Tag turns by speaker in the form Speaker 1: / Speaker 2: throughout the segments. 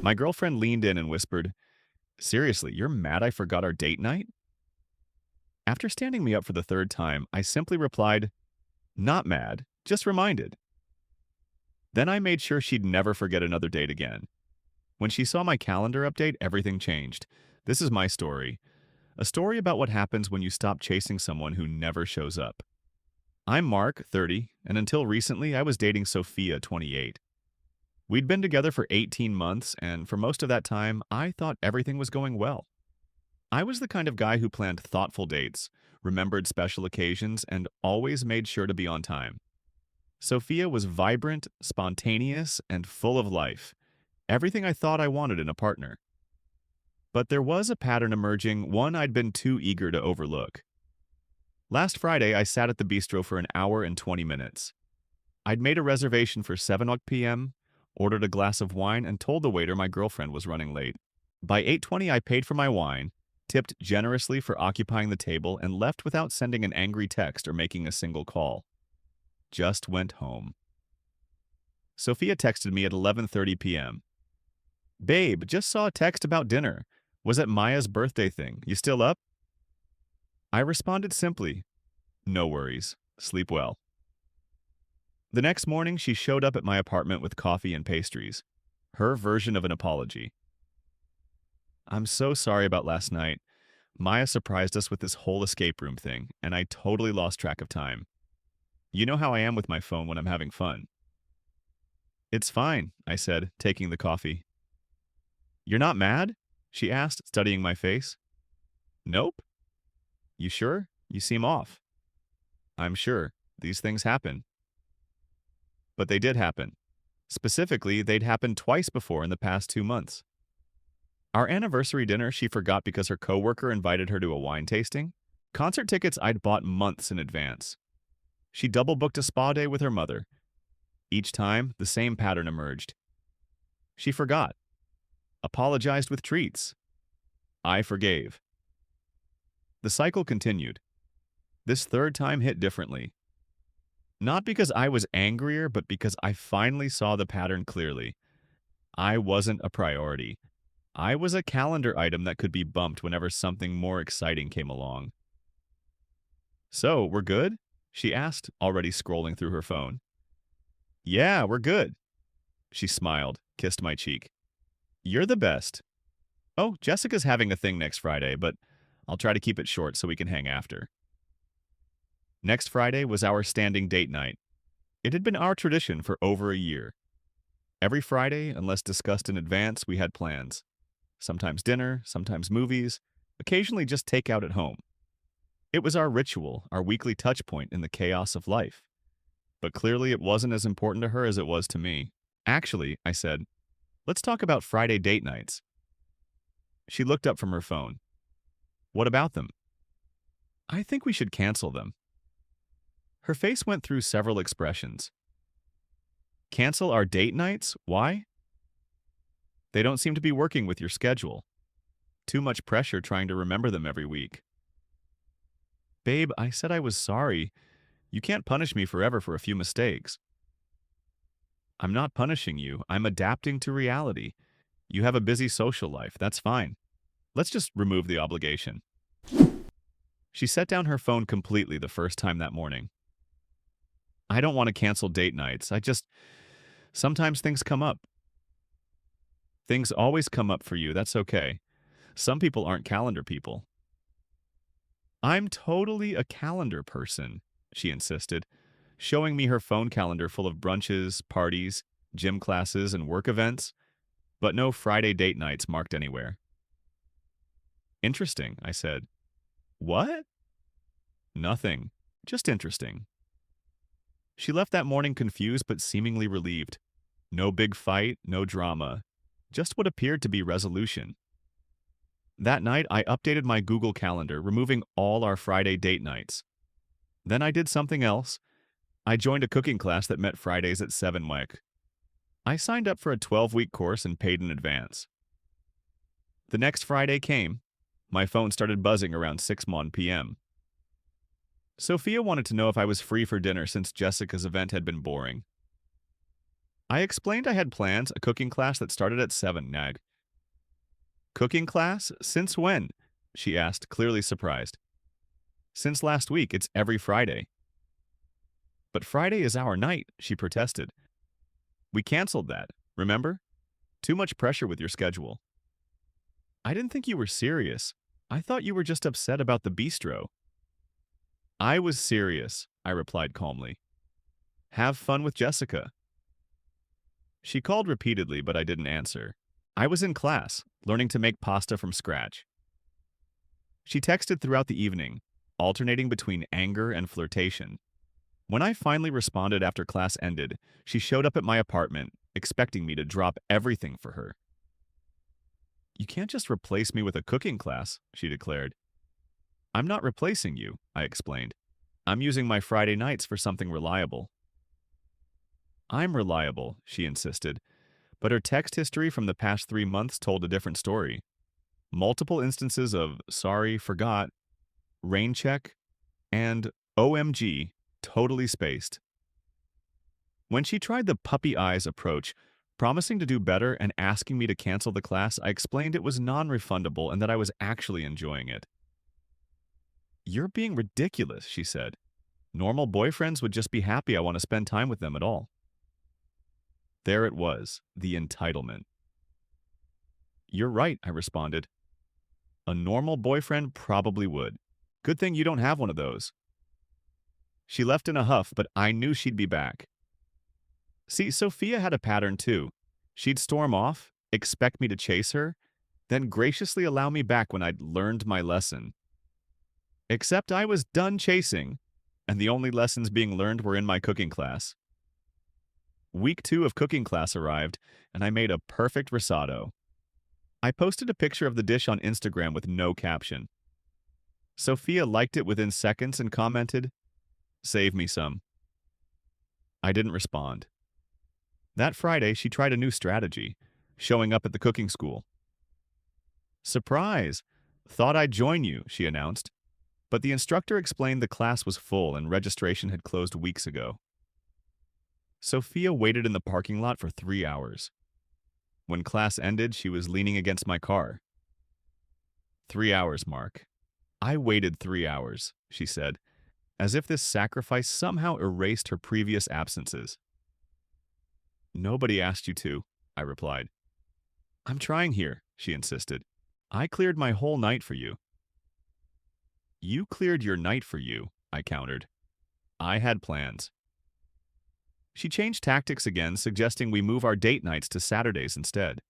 Speaker 1: My girlfriend leaned in and whispered, "Seriously, you're mad I forgot our date night?" After standing me up for the third time, I simply replied, "Not mad, just reminded." Then I made sure she'd never forget another date again. When she saw my calendar update, everything changed. This is my story. A story about what happens when you stop chasing someone who never shows up. I'm Mark, 30, and until recently, I was dating Sophia, 28. We'd been together for 18 months, and for most of that time, I thought everything was going well. I was the kind of guy who planned thoughtful dates, remembered special occasions, and always made sure to be on time. Sophia was vibrant, spontaneous, and full of life. Everything I thought I wanted in a partner. But there was a pattern emerging, one I'd been too eager to overlook. Last Friday, I sat at the bistro for an hour and 20 minutes. I'd made a reservation for 7 p.m., ordered a glass of wine, and told the waiter my girlfriend was running late. By 8:20, I paid for my wine, tipped generously for occupying the table, and left without sending an angry text or making a single call. Just went home. Sophia texted me at 11:30 p.m. "Babe, just saw a text about dinner. Was at Maya's birthday thing. You still up?" I responded simply, "No worries. Sleep well." The next morning, she showed up at my apartment with coffee and pastries. Her version of an apology. "I'm so sorry about last night. Maya surprised us with this whole escape room thing, and I totally lost track of time. You know how I am with my phone when I'm having fun." "It's fine," I said, taking the coffee. "You're not mad?" she asked, studying my face. "Nope." "You sure? You seem off." "I'm sure. These things happen." But they did happen. Specifically, they'd happened twice before in the past 2 months. Our anniversary dinner she forgot because her coworker invited her to a wine tasting. Concert tickets I'd bought months in advance. She double booked a spa day with her mother. Each time, the same pattern emerged. She forgot. Apologized with treats. I forgave. The cycle continued. This third time hit differently. Not because I was angrier, but because I finally saw the pattern clearly. I wasn't a priority. I was a calendar item that could be bumped whenever something more exciting came along. "So, we're good?" she asked, already scrolling through her phone. "Yeah, we're good." She smiled, kissed my cheek. "You're the best." "Oh, Jessica's having a thing next Friday, but I'll try to keep it short so we can hang after." Next Friday was our standing date night. It had been our tradition for over a year. Every Friday, unless discussed in advance, we had plans. Sometimes dinner, sometimes movies, occasionally just takeout at home. It was our ritual, our weekly touch point in the chaos of life. But clearly it wasn't as important to her as it was to me. "Actually," I said, "let's talk about Friday date nights." She looked up from her phone. "What about them?" "I think we should cancel them." Her face went through several expressions. "Cancel our date nights? Why?" "They don't seem to be working with your schedule. Too much pressure trying to remember them every week." "Babe, I said I was sorry. You can't punish me forever for a few mistakes." "I'm not punishing you. I'm adapting to reality. You have a busy social life. That's fine. Let's just remove the obligation." She set down her phone completely the first time that morning. "I don't want to cancel date nights. Sometimes things come up." "Things always come up for you. That's okay. Some people aren't calendar people." "I'm totally a calendar person," she insisted, showing me her phone calendar full of brunches, parties, gym classes, and work events, but no Friday date nights marked anywhere. "Interesting," I said. "What?" "Nothing. Just interesting." She left that morning confused but seemingly relieved. No big fight, no drama, just what appeared to be resolution. That night, I updated my Google Calendar, removing all our Friday date nights. Then I did something else. I joined a cooking class that met Fridays at 7 WEC. I signed up for a 12-week course and paid in advance. The next Friday came. My phone started buzzing around 6:01 p.m. Sophia wanted to know if I was free for dinner since Jessica's event had been boring. I explained I had plans, a cooking class that started at 7, Nag. Cooking class? Since when? She asked, clearly surprised. Since last week, it's every Friday. But Friday is our night, she protested. We canceled that, remember? Too much pressure with your schedule. I didn't think you were serious. I thought you were just upset about the bistro. I was serious, I replied calmly. Have fun with Jessica. She called repeatedly, but I didn't answer. I was in class, learning to make pasta from scratch. She texted throughout the evening, alternating between anger and flirtation. When I finally responded after class ended, she showed up at my apartment, expecting me to drop everything for her. You can't just replace me with a cooking class, she declared. I'm not replacing you, I explained. I'm using my Friday nights for something reliable. I'm reliable, she insisted, but her text history from the past 3 months told a different story. Multiple instances of sorry, forgot, rain check, and OMG, totally spaced. When she tried the puppy eyes approach, promising to do better and asking me to cancel the class, I explained it was non-refundable and that I was actually enjoying it. You're being ridiculous, she said. Normal boyfriends would just be happy I want to spend time with them at all. There it was, the entitlement. You're right, I responded. A normal boyfriend probably would. Good thing you don't have one of those. She left in a huff, but I knew she'd be back. See, Sophia had a pattern too. She'd storm off, expect me to chase her, then graciously allow me back when I'd learned my lesson. Except I was done chasing, and the only lessons being learned were in my cooking class. Week 2 of cooking class arrived, and I made a perfect risotto. I posted a picture of the dish on Instagram with no caption. Sophia liked it within seconds and commented, "Save me some." I didn't respond. That Friday, she tried a new strategy, showing up at the cooking school. Surprise! Thought I'd join you, she announced. But the instructor explained the class was full and registration had closed weeks ago. Sophia waited in the parking lot for 3 hours. When class ended, she was leaning against my car. 3 hours, Mark. I waited 3 hours, she said, as if this sacrifice somehow erased her previous absences. Nobody asked you to, I replied. I'm trying here, she insisted. I cleared my whole night for you. You cleared your night for you, I countered. I had plans. She changed tactics again, suggesting we move our date nights to Saturdays instead.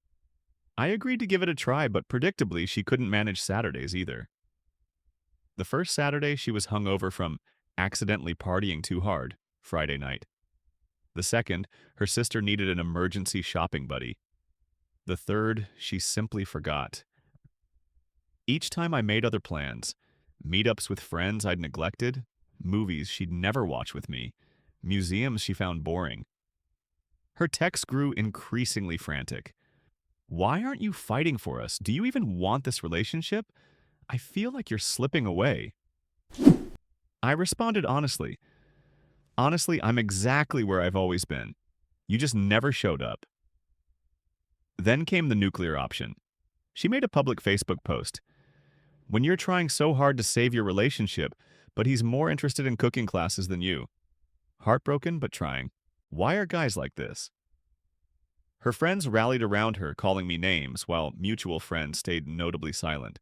Speaker 1: I agreed to give it a try, but predictably she couldn't manage Saturdays either. The first Saturday she was hungover from accidentally partying too hard, Friday night. The second, her sister needed an emergency shopping buddy. The third, she simply forgot. Each time I made other plans, meetups with friends I'd neglected, movies she'd never watch with me, museums she found boring. Her texts grew increasingly frantic. Why aren't you fighting for us? Do you even want this relationship? I feel like you're slipping away. I responded honestly. Honestly, I'm exactly where I've always been. You just never showed up. Then came the nuclear option. She made a public Facebook post. When you're trying so hard to save your relationship, but he's more interested in cooking classes than you. Heartbroken, but trying. Why are guys like this? Her friends rallied around her, calling me names, while mutual friends stayed notably silent.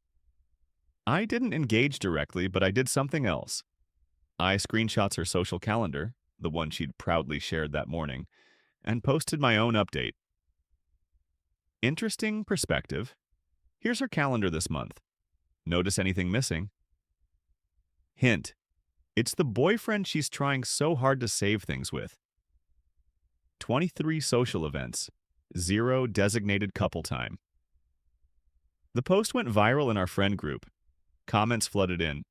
Speaker 1: I didn't engage directly, but I did something else. I screenshots her social calendar, the one she'd proudly shared that morning, and posted my own update. Interesting perspective. Here's her calendar this month. Notice anything missing? Hint. It's the boyfriend she's trying so hard to save things with. 23 social events. 0 designated couple time. The post went viral in our friend group. Comments flooded in.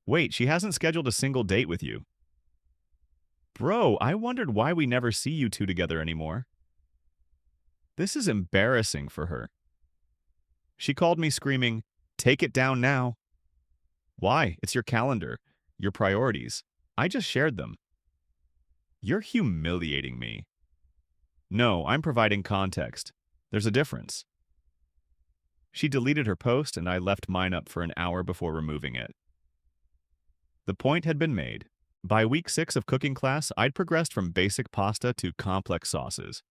Speaker 1: Wait, she hasn't scheduled a single date with you. Bro, I wondered why we never see you two together anymore. This is embarrassing for her. She called me screaming, "Take it down now." Why? It's your calendar, your priorities. I just shared them. You're humiliating me. No, I'm providing context. There's a difference. She deleted her post and I left mine up for an hour before removing it. The point had been made. By week 6 of cooking class, I'd progressed from basic pasta to complex sauces.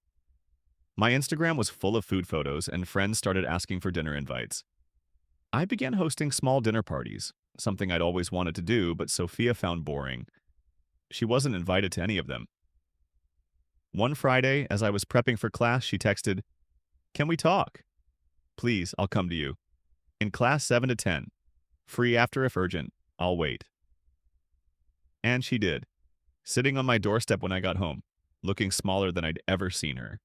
Speaker 1: My Instagram was full of food photos and friends started asking for dinner invites. I began hosting small dinner parties, something I'd always wanted to do, but Sophia found boring. She wasn't invited to any of them. One Friday, as I was prepping for class, she texted, "Can we talk? Please, I'll come to you. In class 7 to 10. Free after if urgent. I'll wait." And she did, sitting on my doorstep when I got home, looking smaller than I'd ever seen her.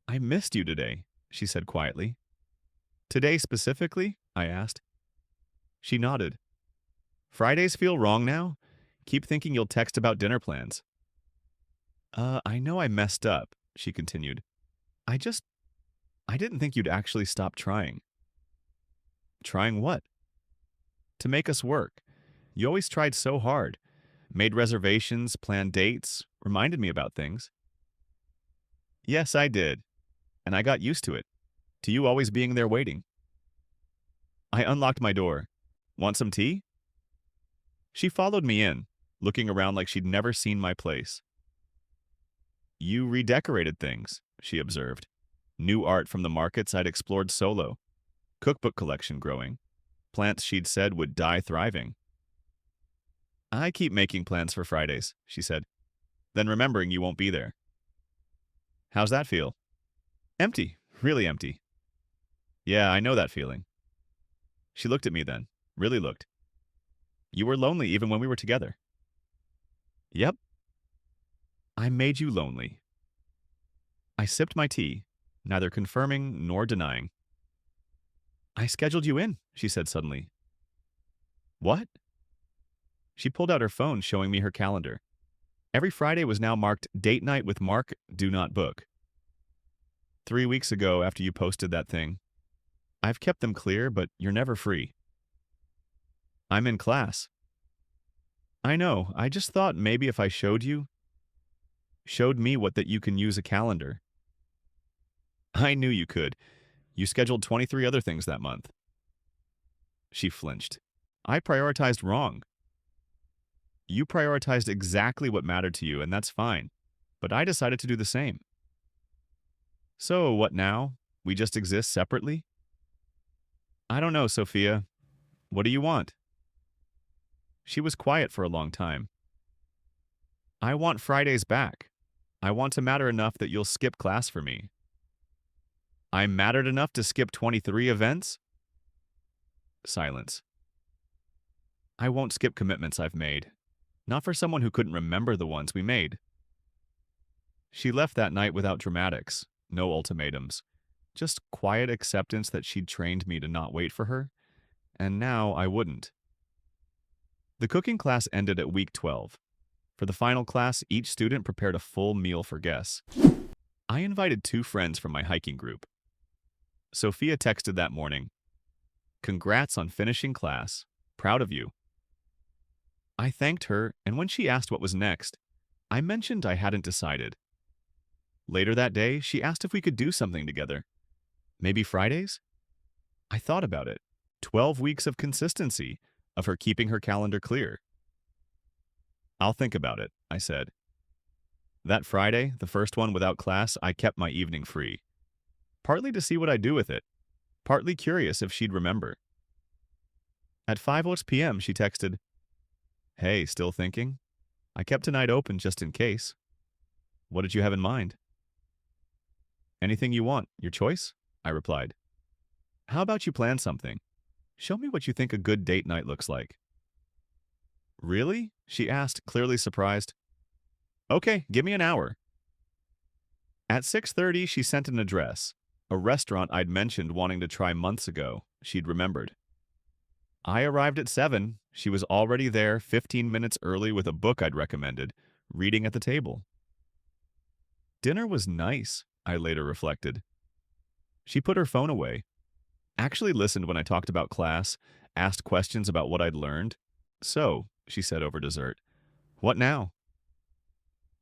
Speaker 1: "I missed you today," she said quietly. "Today specifically?" I asked. She nodded. "Fridays feel wrong now? Keep thinking you'll text about dinner plans." I know I messed up," she continued. I didn't think you'd actually stop trying." "Trying what?" "To make us work. You always tried so hard. Made reservations, planned dates, reminded me about things." "Yes, I did. And I got used to it. To you always being there waiting." I unlocked my door. "Want some tea?" She followed me in, looking around like she'd never seen my place. "You redecorated things," she observed. New art from the markets I'd explored solo. Cookbook collection growing. Plants she'd said would die thriving. "I keep making plans for Fridays," she said, then remembering you won't be there. "How's that feel?" "Empty. Really empty." "Yeah, I know that feeling." She looked at me then. Really looked. "You were lonely even when we were together." "Yep." "I made you lonely." I sipped my tea, neither confirming nor denying. "I scheduled you in," she said suddenly. "What?" She pulled out her phone, showing me her calendar. Every Friday was now marked Date Night with Mark, Do Not Book. 3 weeks ago, after you posted that thing. I've kept them clear, but you're never free." "I'm in class." "I know. I just thought maybe if I showed me what that you can use a calendar." "I knew you could. You scheduled 23 other things that month." She flinched. "I prioritized wrong." "You prioritized exactly what mattered to you, and that's fine. But I decided to do the same." "So, what now? We just exist separately?" "I don't know, Sophia. What do you want?" She was quiet for a long time. "I want Fridays back. I want to matter enough that you'll skip class for me." "I mattered enough to skip 23 events?" Silence. "I won't skip commitments I've made. Not for someone who couldn't remember the ones we made." She left that night without dramatics, no ultimatums. Just quiet acceptance that she'd trained me to not wait for her, and now I wouldn't. The cooking class ended at week 12. For the final class, each student prepared a full meal for guests. I invited 2 friends from my hiking group. Sophia texted that morning, "Congrats on finishing class. Proud of you." I thanked her, and when she asked what was next, I mentioned I hadn't decided. Later that day, she asked if we could do something together. Maybe Fridays? I thought about it. 12 weeks of consistency, of her keeping her calendar clear. "I'll think about it," I said. That Friday, the first one without class, I kept my evening free. Partly to see what I'd do with it, partly curious if she'd remember. At 5 p.m., she texted, "Hey, still thinking? I kept tonight open just in case. What did you have in mind?" "Anything you want, your choice," I replied. "How about you plan something? Show me what you think a good date night looks like." "Really?" she asked, clearly surprised. "Okay, give me an hour." At 6:30, she sent an address, a restaurant I'd mentioned wanting to try months ago. She'd remembered. I arrived at 7. She was already there 15 minutes early with a book I'd recommended, reading at the table. Dinner was nice, I later reflected. She put her phone away, actually listened when I talked about class, asked questions about what I'd learned. "So," she said over dessert, "what now?"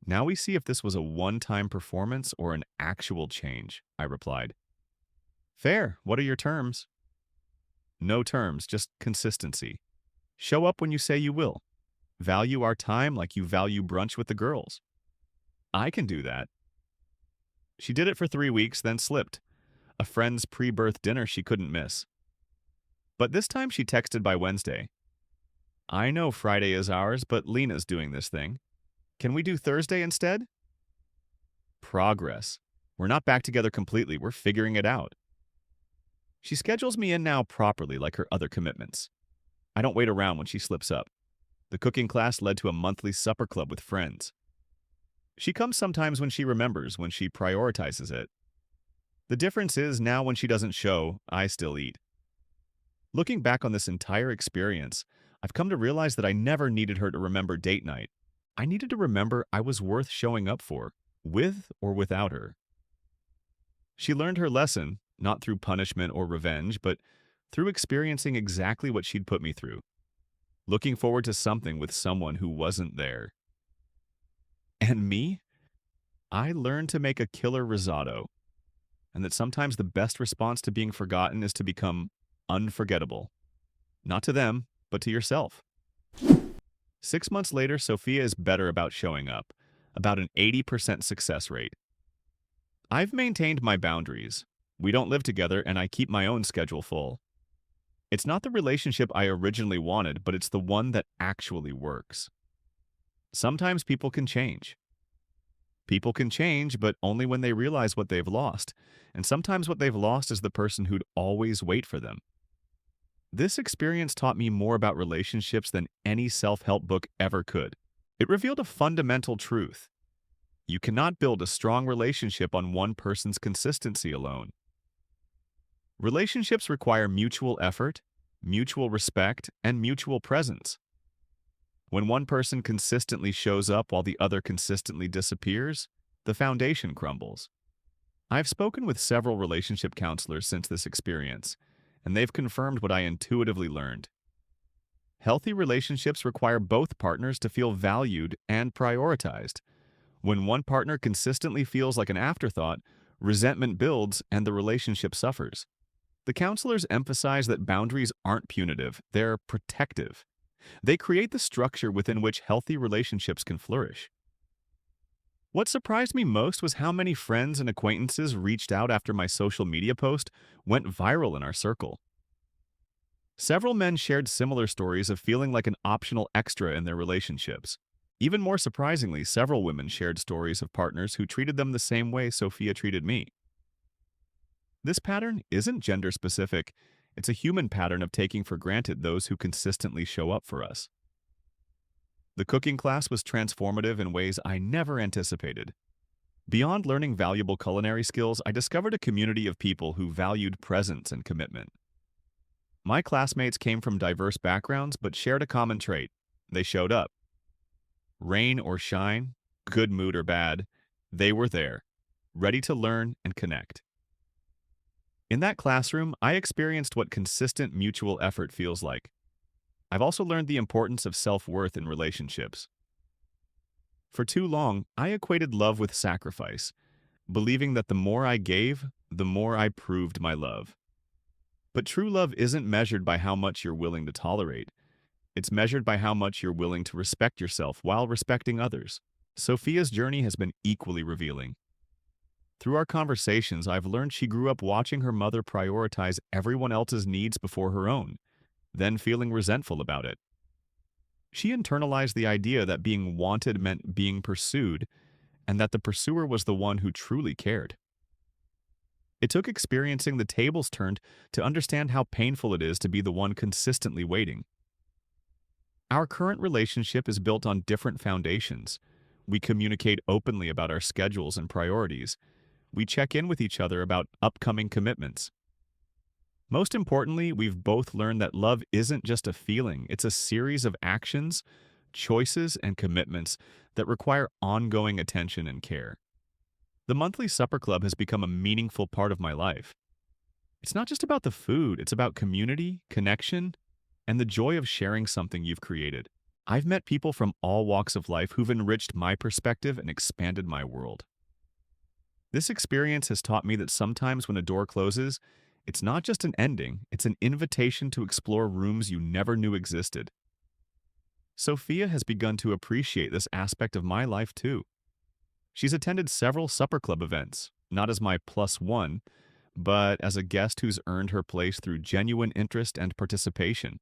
Speaker 1: Now we see if this was a one-time performance or an actual change, I replied. Fair. What are your terms? No terms, just consistency. Show up when you say you will. Value our time like you value brunch with the girls. I can do that. She did it for 3 weeks, then slipped. A friend's pre-birth dinner she couldn't miss. But this time she texted by Wednesday. I know Friday is ours, but Lena's doing this thing. Can we do Thursday instead? Progress. We're not back together completely. We're figuring it out. She schedules me in now properly like her other commitments. I don't wait around when she slips up. The cooking class led to a monthly supper club with friends. She comes sometimes when she remembers, when she prioritizes it. The difference is now when she doesn't show, I still eat. Looking back on this entire experience, I've come to realize that I never needed her to remember date night. I needed to remember I was worth showing up for, with or without her. She learned her lesson, not through punishment or revenge, but through experiencing exactly what she'd put me through. Looking forward to something with someone who wasn't there. And me? I learned to make a killer risotto, and that sometimes the best response to being forgotten is to become unforgettable. Not to them, but to yourself. 6 months later, Sophia is better about showing up, about an 80% success rate. I've maintained my boundaries. We don't live together, and I keep my own schedule full. It's not the relationship I originally wanted, but it's the one that actually works. Sometimes people can change. People can change, but only when they realize what they've lost, and sometimes what they've lost is the person who'd always wait for them. This experience taught me more about relationships than any self-help book ever could. It revealed a fundamental truth. You cannot build a strong relationship on one person's consistency alone. Relationships require mutual effort, mutual respect, and mutual presence. When one person consistently shows up while the other consistently disappears, the foundation crumbles. I've spoken with several relationship counselors since this experience, and they've confirmed what I intuitively learned. Healthy relationships require both partners to feel valued and prioritized. When one partner consistently feels like an afterthought, resentment builds and the relationship suffers. The counselors emphasize that boundaries aren't punitive, they're protective. They create the structure within which healthy relationships can flourish. What surprised me most was how many friends and acquaintances reached out after my social media post went viral in our circle. Several men shared similar stories of feeling like an optional extra in their relationships. Even more surprisingly, several women shared stories of partners who treated them the same way Sophia treated me. This pattern isn't gender-specific. It's a human pattern of taking for granted those who consistently show up for us. The cooking class was transformative in ways I never anticipated. Beyond learning valuable culinary skills, I discovered a community of people who valued presence and commitment. My classmates came from diverse backgrounds but shared a common trait. They showed up. Rain or shine, good mood or bad, they were there, ready to learn and connect. In that classroom, I experienced what consistent mutual effort feels like. I've also learned the importance of self-worth in relationships. For too long, I equated love with sacrifice, believing that the more I gave, the more I proved my love. But true love isn't measured by how much you're willing to tolerate. It's measured by how much you're willing to respect yourself while respecting others. Sophia's journey has been equally revealing. Through our conversations, I've learned she grew up watching her mother prioritize everyone else's needs before her own, then feeling resentful about it. She internalized the idea that being wanted meant being pursued, and that the pursuer was the one who truly cared. It took experiencing the tables turned to understand how painful it is to be the one consistently waiting. Our current relationship is built on different foundations. We communicate openly about our schedules and priorities. We check in with each other about upcoming commitments. Most importantly, we've both learned that love isn't just a feeling, it's a series of actions, choices, and commitments that require ongoing attention and care. The monthly supper club has become a meaningful part of my life. It's not just about the food, it's about community, connection, and the joy of sharing something you've created. I've met people from all walks of life who've enriched my perspective and expanded my world. This experience has taught me that sometimes when a door closes, it's not just an ending, it's an invitation to explore rooms you never knew existed. Sophia has begun to appreciate this aspect of my life too. She's attended several supper club events, not as my plus one, but as a guest who's earned her place through genuine interest and participation.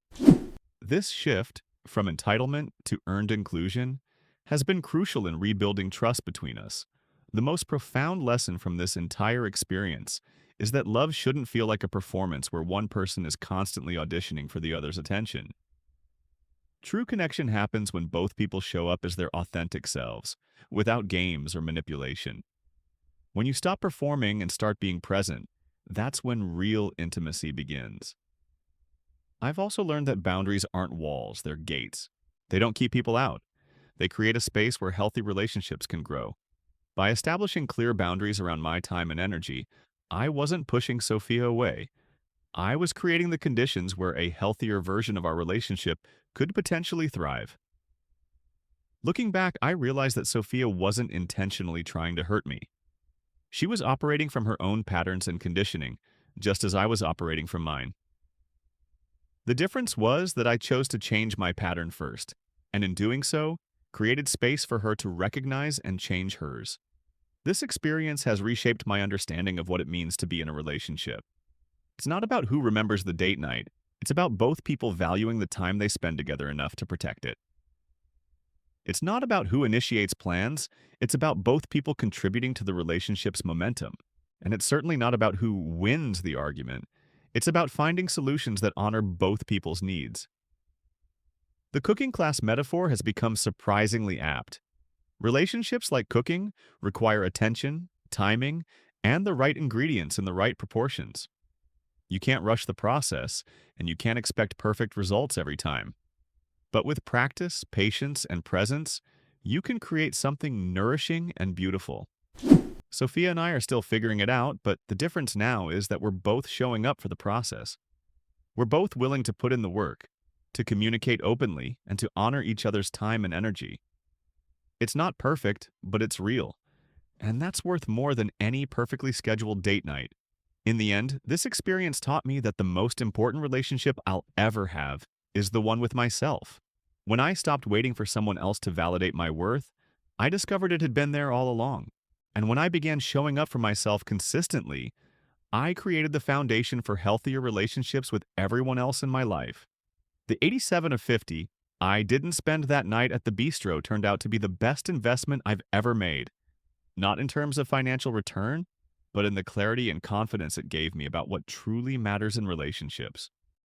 Speaker 1: This shift from entitlement to earned inclusion has been crucial in rebuilding trust between us. The most profound lesson from this entire experience is that love shouldn't feel like a performance where one person is constantly auditioning for the other's attention. True connection happens when both people show up as their authentic selves, without games or manipulation. When you stop performing and start being present, that's when real intimacy begins. I've also learned that boundaries aren't walls, they're gates. They don't keep people out. They create a space where healthy relationships can grow. By establishing clear boundaries around my time and energy, I wasn't pushing Sophia away. I was creating the conditions where a healthier version of our relationship could potentially thrive. Looking back, I realized that Sophia wasn't intentionally trying to hurt me. She was operating from her own patterns and conditioning, just as I was operating from mine. The difference was that I chose to change my pattern first, and in doing so, created space for her to recognize and change hers. This experience has reshaped my understanding of what it means to be in a relationship. It's not about who remembers the date night, it's about both people valuing the time they spend together enough to protect it. It's not about who initiates plans, it's about both people contributing to the relationship's momentum. And it's certainly not about who wins the argument, it's about finding solutions that honor both people's needs. The cooking class metaphor has become surprisingly apt. Relationships like cooking require attention, timing, and the right ingredients in the right proportions. You can't rush the process, and you can't expect perfect results every time. But with practice, patience, and presence, you can create something nourishing and beautiful. Sophia and I are still figuring it out, but the difference now is that we're both showing up for the process. We're both willing to put in the work, to communicate openly, and to honor each other's time and energy. It's not perfect, but it's real. And that's worth more than any perfectly scheduled date night. In the end, this experience taught me that the most important relationship I'll ever have is the one with myself. When I stopped waiting for someone else to validate my worth, I discovered it had been there all along. And when I began showing up for myself consistently, I created the foundation for healthier relationships with everyone else in my life. The 87 of 50 I didn't spend that night at the bistro turned out to be the best investment I've ever made. Not in terms of financial return, but in the clarity and confidence it gave me about what truly matters in relationships.